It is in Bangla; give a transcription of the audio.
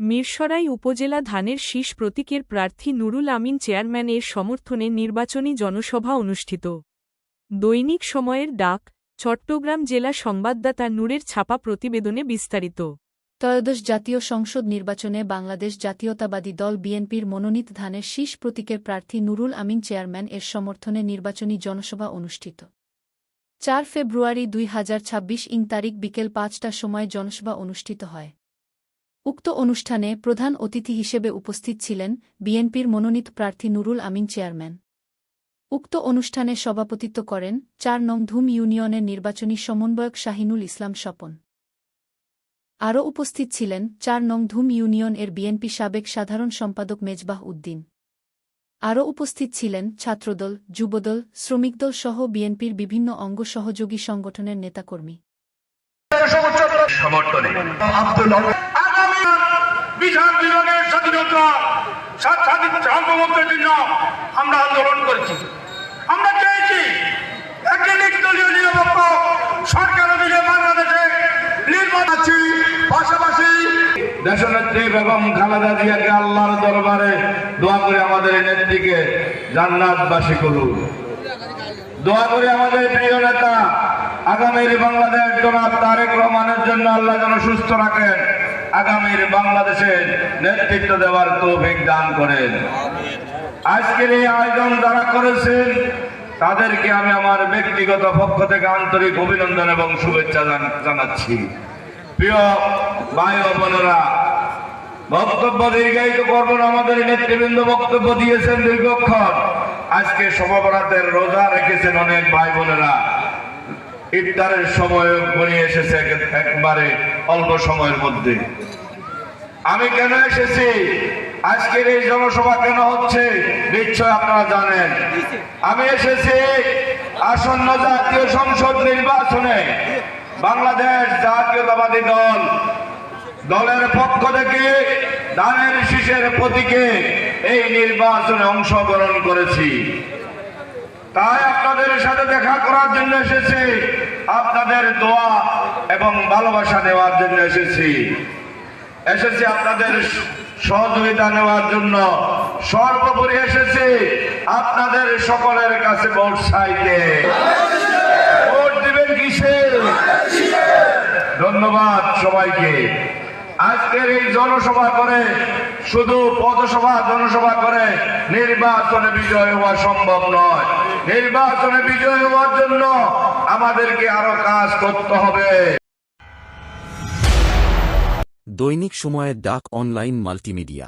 মিরসরাই উপজেলা ধানের শীষ প্রতীকের প্রার্থী নুরুল আমিন চেয়ারম্যান এর সমর্থনে নির্বাচনী জনসভা অনুষ্ঠিত। দৈনিক সময়ের ডাক, চট্টগ্রাম জেলা সংবাদদাতা নূরের ছাপা প্রতিবেদনে বিস্তারিত। ত্রয়োদশ জাতীয় সংসদ নির্বাচনে বাংলাদেশ জাতীয়তাবাদী দল বিএনপির মনোনীত ধানের শীষ প্রতীকের প্রার্থী নুরুল আমিন চেয়ারম্যান এর সমর্থনে নির্বাচনী জনসভা অনুষ্ঠিত। ৪ ফেব্রুয়ারি ২০২৬ তারিখ বিকেল ৫টার সময় জনসভা অনুষ্ঠিত হয়। উক্ত অনুষ্ঠানে প্রধান অতিথি হিসেবে উপস্থিত ছিলেন বিএনপির মনোনীত প্রার্থী নুরুল আমিন চেয়ারম্যান। উক্ত অনুষ্ঠানে সভাপতিত্ব করেন ৪ নং ধুম ইউনিয়নের নির্বাচনী সমন্বয়ক শাহিনুল ইসলাম স্বপন। আরও উপস্থিত ছিলেন ৪ নং ধুম ইউনিয়ন এর বিএনপি সাবেক সাধারণ সম্পাদক মেজবাহ উদ্দিন। আরও উপস্থিত ছিলেন ছাত্রদল, যুবদল, শ্রমিকদল সহ বিএনপির বিভিন্ন অঙ্গ সহযোগী সংগঠনের নেতাকর্মী। আমরা আন্দোলন করেছি, আমরা চেয়েছি একটি নির্দলীয় নিরপেক্ষ সরকার অধীনে বাংলাদেশে নির্বাচন, পাশাপাশি দেশনেত্রী বেগম খালেদা জিয়াকে আল্লাহর দরবারে দোয়া করে আমাদের নেত্রীকে জান্নাতবাসী করুন। দোয়া করে আমাদের প্রিয় নেতা আগামীর বাংলাদেশ জনাব তারেক রহমানের জন্য আল্লাহ যেন সুস্থ রাখেন, আগামীর বাংলাদেশের নেতৃত্ব দেওয়ার তৌফিক দান করেন। আজকের এই আয়োজন যারা করেছেন তাদেরকে আমি আমার ব্যক্তিগত পক্ষ থেকে আন্তরিক অভিনন্দন এবং শুভেচ্ছা জানাচ্ছি। প্রিয় ভাই ও বোনেরা, বক্তব্য দীর্ঘায়িত করব না, আমাদের নেতৃবৃন্দ বক্তব্য দিয়েছেন দীর্ঘক্ষণ। আজকে সমাবরাতের রোজা রেখেছেন অনেক ভাই বোনেরা, ইফতারের সময় ঘনিয়ে এসেছে একবারে অল্প সময়ের মধ্যে। আমি কেন এসেছি, আজকের এই জনসভা কেন হচ্ছে নিশ্চয় আপনারা জানেন। আমি এসেছি আসন্ন জাতীয় সংসদ নির্বাচনে বাংলাদেশ জাতীয়তাবাদী দলের পক্ষ থেকে ধানের শীষের প্রতীকে এই নির্বাচনে অংশগ্রহণ করেছি। তাই আপনাদের সাথে দেখা করার জন্য এসেছি, আপনাদের দোয়া এবং ভালোবাসা নেওয়ার জন্য এসেছি আপনাদের সহযোগিতা নেওয়ার জন্য। সর্বোপরি এসেছি আপনাদের সকলের কাছে ভোট চাইতে। ভোট দিবেন কিসে? ধন্যবাদ সবাইকে। আজকের এই জনসভা করে, শুধু জনসভা করে নির্বাচনে বিজয় হওয়া সম্ভব নয়। নির্বাচনে বিজয় হওয়ার জন্য আমাদেরকে আরো কাজ করতে হবে। দৈনিক সময়ের ডাক অনলাইন মাল্টিমিডিয়া।